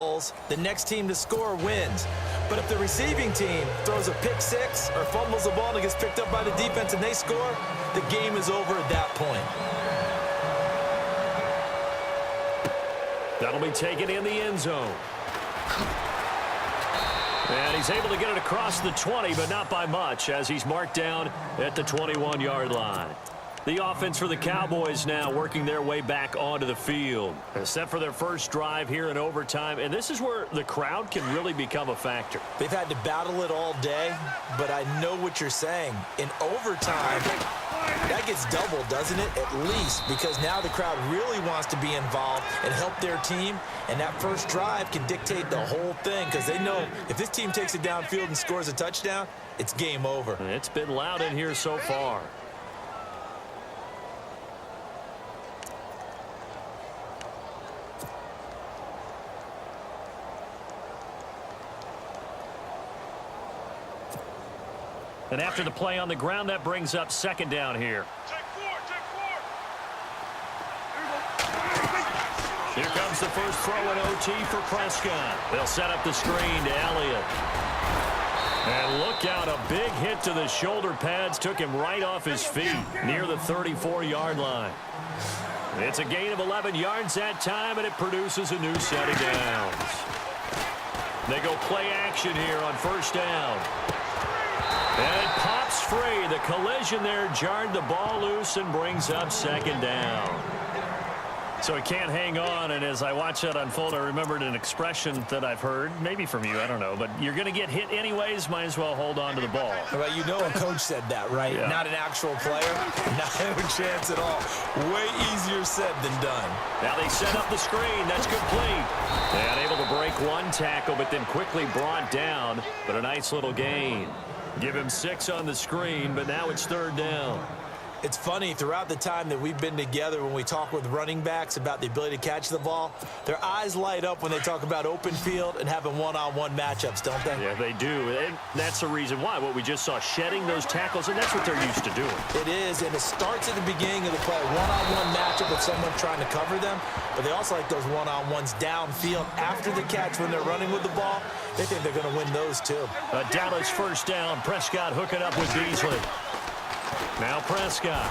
The next team to score wins. But if the receiving team throws a pick six or fumbles the ball and gets picked up by the defense and they score, the game is over at that point. That'll be taken in the end zone. And he's able to get it across the 20, but not by much, as he's marked down at the 21-yard line. The offense for the Cowboys now working their way back onto the field. Set for their first drive here in overtime, and this is where the crowd can really become a factor. They've had to battle it all day, but I know what you're saying. In overtime, that gets doubled, doesn't it? At least, because now the crowd really wants to be involved and help their team, and that first drive can dictate the whole thing because they know if this team takes it downfield and scores a touchdown, it's game over. It's been loud in here so far. And after the play on the ground, that brings up second down here. Here comes the first throw in OT for Prescott. They'll set up the screen to Elliott. And look out, a big hit to the shoulder pads took him right off his feet near the 34-yard line. It's a gain of 11 yards that time, and it produces a new set of downs. They go play action here on first down. And it pops free. The collision there jarred the ball loose and brings up second down. So he can't hang on, and as I watch that unfold, I remembered an expression that I've heard, maybe from you, I don't know, but you're going to get hit anyways, might as well hold on to the ball. Well, you know a coach said that, right? Yeah. Not an actual player. Not a chance at all. Way easier said than done. Now they set up the screen. That's complete. And able to break one tackle, but then quickly brought down, but a nice little gain. Give him 6 on the screen, but now it's third down. It's funny, throughout the time that we've been together, when we talk with running backs about the ability to catch the ball, their eyes light up when they talk about open field and having one-on-one matchups, don't they? Yeah, they do. And that's the reason why. What we just saw, shedding those tackles, and that's what they're used to doing. It is, and it starts at the beginning of the play. One-on-one matchup with someone trying to cover them, but they also like those one-on-ones downfield after the catch when they're running with the ball. They think they're going to win those, too. A Dallas first down. Prescott hooking up with Beasley. Now Prescott.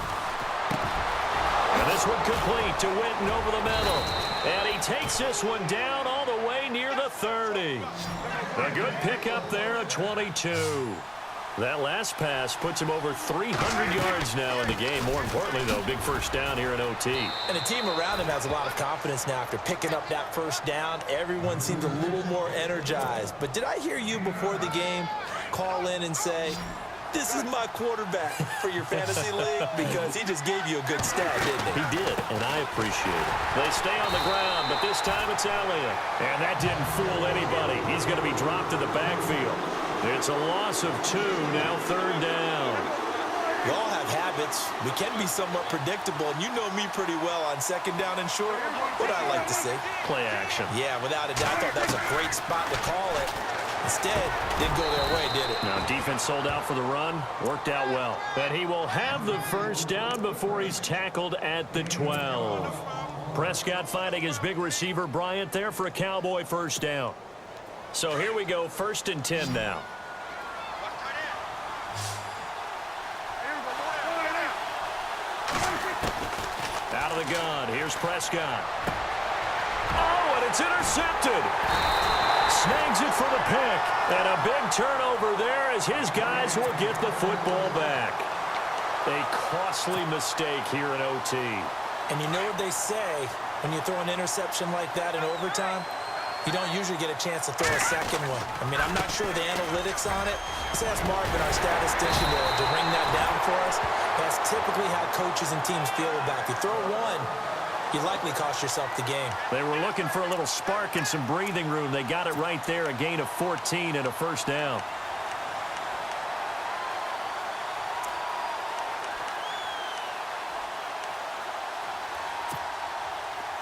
And this one complete to Witten over the middle. And he takes this one down all the way near the 30. A good pickup there, a 22. That last pass puts him over 300 yards now in the game. More importantly, though, big first down here in OT. And the team around him has a lot of confidence now after picking up that first down. Everyone seems a little more energized. But did I hear you before the game call in and say, this is my quarterback for your fantasy league? Because he just gave you a good stat, didn't he? He did, and I appreciate it. They stay on the ground, but this time it's Elliott. And that didn't fool anybody. He's going to be dropped in the backfield. It's a loss of 2, now third down. We all have habits. We can be somewhat predictable, and you know me pretty well on second down and short. What I like to see. Play action. Yeah, without a doubt. I thought that was a great spot to call it. Instead, didn't go their way, did it? Now, defense sold out for the run. Worked out well. And he will have the first down before he's tackled at the 12. Prescott finding his big receiver, Bryant, there for a Cowboy first down. So here we go, 1st and 10 now. Out of the gun, here's Prescott. Oh, and it's intercepted. Snags it for the pick. And a big turnover there as his guys will get the football back. A costly mistake here in OT. And you know what they say, when you throw an interception like that in overtime, you don't usually get a chance to throw a second one. I mean, I'm not sure the analytics on it. Let's ask Marvin, our statistician, to ring that down for us. That's typically how coaches and teams feel about it. If you throw one, you likely cost yourself the game. They were looking for a little spark and some breathing room. They got it right there, a gain of 14 and a first down.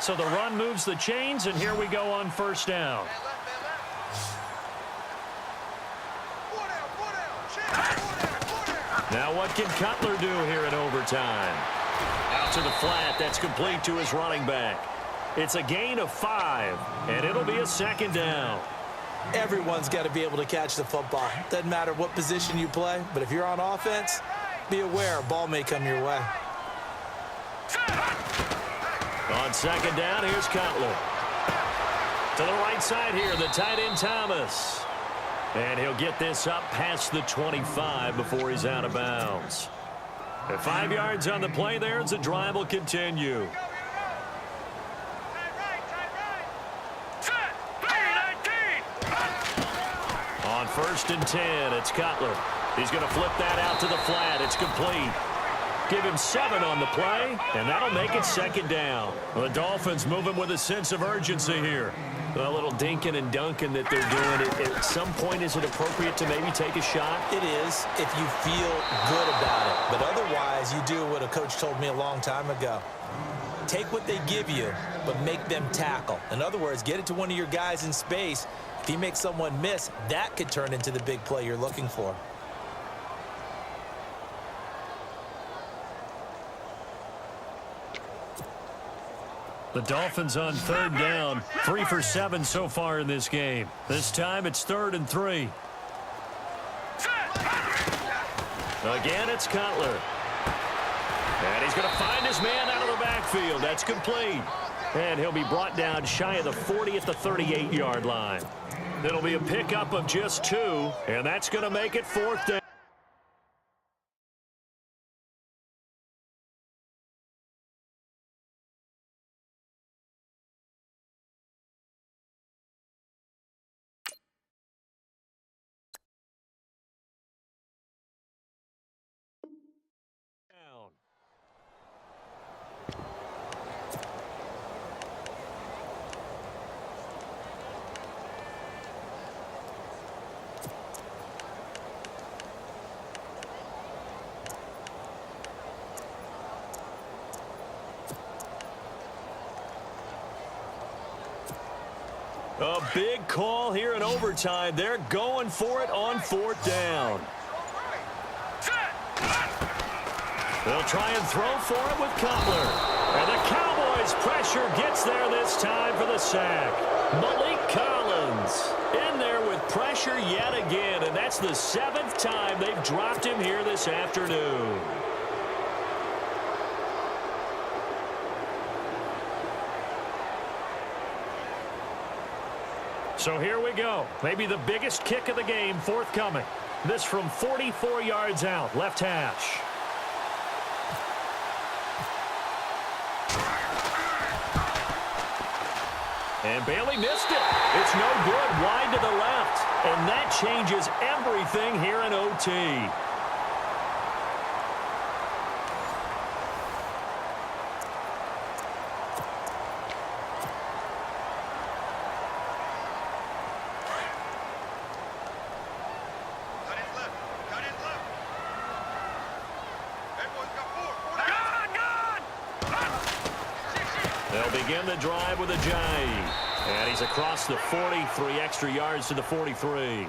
So the run moves the chains, and here we go on first down. Now what can Cutler do here in overtime? Out to the flat. That's complete to his running back. It's a gain of 5, and it'll be a second down. Everyone's got to be able to catch the football. Doesn't matter what position you play, but if you're on offense, be aware a ball may come your way. On second down, here's Cutler. To the right side here, the tight end Thomas. And he'll get this up past the 25 before he's out of bounds. At 5 yards on the play there, as the drive will continue. On 1st and 10, it's Cutler. He's going to flip that out to the flat. It's complete. Give him 7 on the play, and that'll make it second down. The Dolphins moving with a sense of urgency here. A little dinking and dunking that they're doing. At some point, is it appropriate to maybe take a shot? It is if you feel good about it. But otherwise, you do what a coach told me a long time ago. Take what they give you, but make them tackle. In other words, get it to one of your guys in space. If he makes someone miss, that could turn into the big play you're looking for. The Dolphins on 3rd down, 3 for 7 so far in this game. This time it's 3rd and 3. Again, it's Cutler. And he's going to find his man out of the backfield. That's complete. And he'll be brought down shy of the 40 at the 38-yard line. It'll be a pickup of just 2, and that's going to make it 4th down. A big call here in overtime. They're going for it on 4th down. They'll try and throw for it with Cutler. And the Cowboys' pressure gets there this time for the sack. Malik Collins in there with pressure yet again, and that's the 7th time they've dropped him here this afternoon. So here we go. Maybe the biggest kick of the game forthcoming. This from 44 yards out, left hash. And Bailey missed it. It's no good, wide to the left. And that changes everything here in OT. They'll begin the drive with Ajayi. And he's across the 40, 3 extra yards to the 43.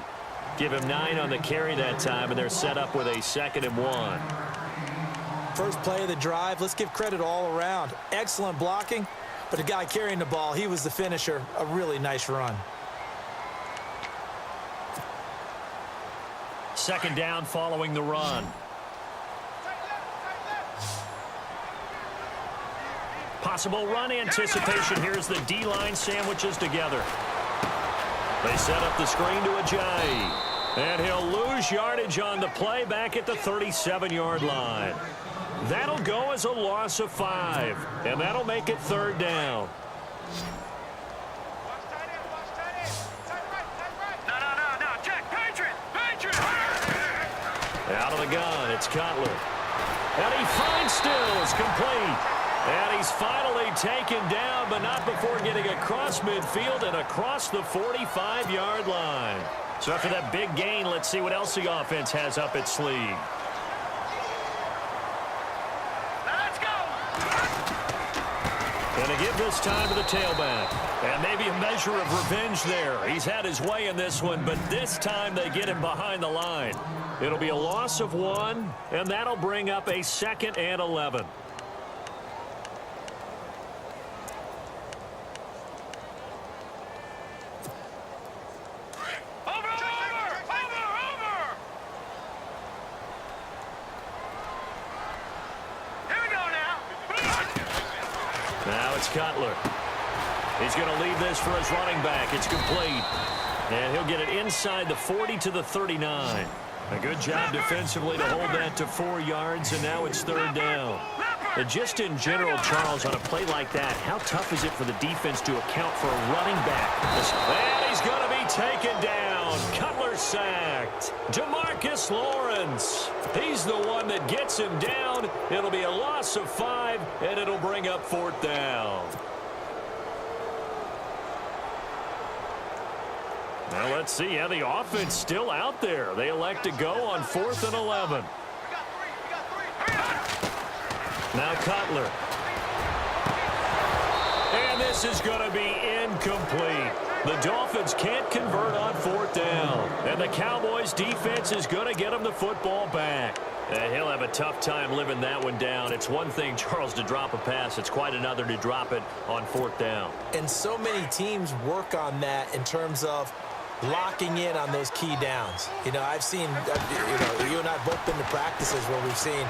Give him 9 on the carry that time, and they're set up with a 2nd and 1. First play of the drive, let's give credit all around. Excellent blocking, but the guy carrying the ball, he was the finisher. A really nice run. 2nd down following the run. Possible run anticipation. Here's the D-line sandwiches together. They set up the screen to Ajayi. And he'll lose yardage on the play back at the 37-yard line. That'll go as a loss of 5. And that'll make it 3rd down. Out of the gun, it's Cutler. And he finds Stills, complete. And he's finally taken down, but not before getting across midfield and across the 45-yard line. So after that big gain, let's see what else the offense has up its sleeve. Let's go! And to give this time to the tailback. And maybe a measure of revenge there. He's had his way in this one, but this time they get him behind the line. It'll be a loss of 1, and that'll bring up a 2nd and 11. It's Cutler. He's going to leave this for his running back. It's complete. And he'll get it inside the 40 to the 39. A good job defensively to hold that to 4 yards, and now it's third down. And just in general, Charles, on a play like that, how tough is it for the defense to account for a running back? And he's going to be taken down. Cutler sacked. DeMarcus Lawrence. He's the one that gets him down. It'll be a loss of 5, and it'll bring up fourth down. Now let's see how the offense still out there. They elect to go on 4th and 11. Now Cutler. And this is going to be incomplete. The Dolphins can't convert on 4th down. And the Cowboys defense is going to get them the football back. And he'll have a tough time living that one down. It's one thing, Charles, to drop a pass. It's quite another to drop it on 4th down. And so many teams work on that in terms of locking in on those key downs. You know, I've seen, you and I both been to practices where we've seen,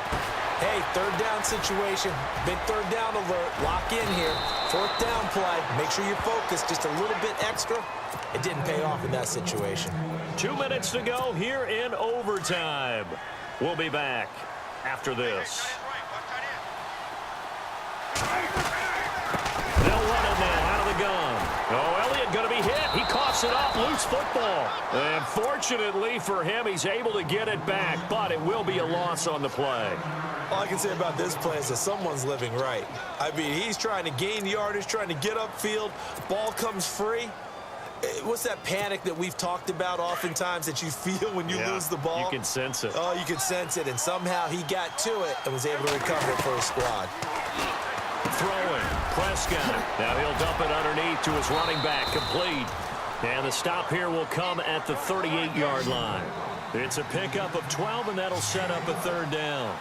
hey, third down situation, big third down alert, lock in here, 4th down play, make sure you're focused just a little bit extra. It didn't pay off in that situation. 2 minutes to go here in overtime. We'll be back after this. They'll run it now out of the gun. Oh, Elliott going to be hit. He coughs it up. Loose football. And fortunately for him, he's able to get it back, but it will be a loss on the play. All I can say about this play is that someone's living right. I mean, he's trying to gain yardage, trying to get upfield. Ball comes free. What's that panic that we've talked about oftentimes that you feel when you lose the ball? You can sense it. Oh, you can sense it. And somehow he got to it and was able to recover it for his squad. Throwing. Prescott. Now he'll dump it underneath to his running back. Complete. And the stop here will come at the 38-yard line. It's a pickup of 12, and that'll set up a third down.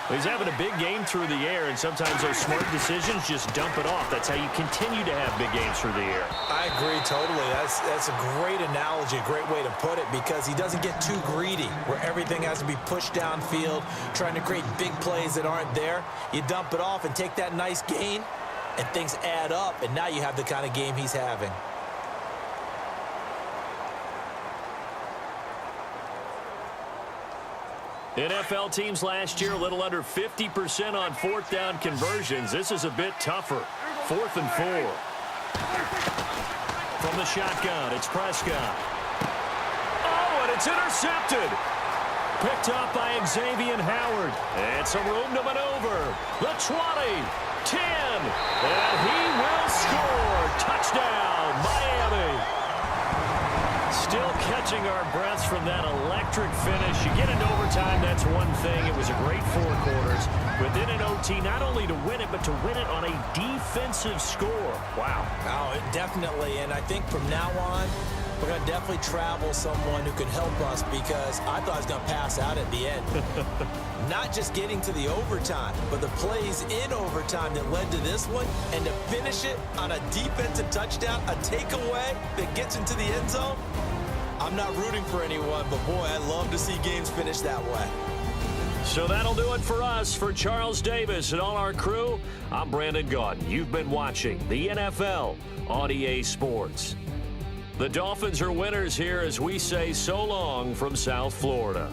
He's having a big game through the air, and sometimes those smart decisions just dump it off. That's how you continue to have big games through the air. I agree totally. That's a great analogy, a great way to put it, because he doesn't get too greedy where everything has to be pushed downfield, trying to create big plays that aren't there. You dump it off and take that nice gain, and things add up, and now you have the kind of game he's having. NFL teams last year a little under 50% on 4th down conversions. This is a bit tougher. 4th and 4. From the shotgun, it's Prescott. Oh, and it's intercepted. Picked up by Xavier Howard. And some room to maneuver. The 20, 10, and he will score. Touchdown, Miami. Still catching our breaths from that electric finish. You get into overtime, that's one thing. It was a great 4 quarters. But then in OT, not only to win it, but to win it on a defensive score. Wow. Oh, definitely. And I think from now on, we're going to definitely travel someone who can help us, because I thought I was going to pass out at the end. Not just getting to the overtime, but the plays in overtime that led to this one, and to finish it on a defensive touchdown, a takeaway that gets into the end zone. I'm not rooting for anyone, but boy, I love to see games finish that way. So that'll do it for us. For Charles Davis and all our crew, I'm Brandon Gaudin. You've been watching the NFL on EA Sports. The Dolphins are winners here as we say so long from South Florida.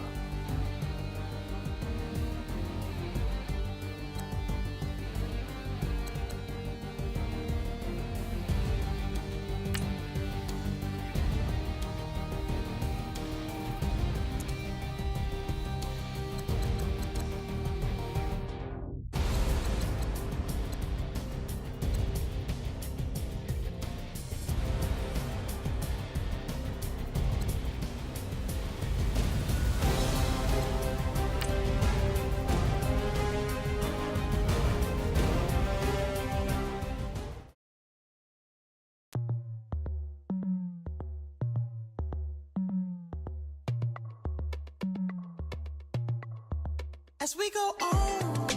As we go on,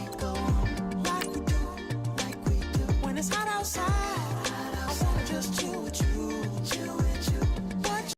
like we do, when it's hot outside.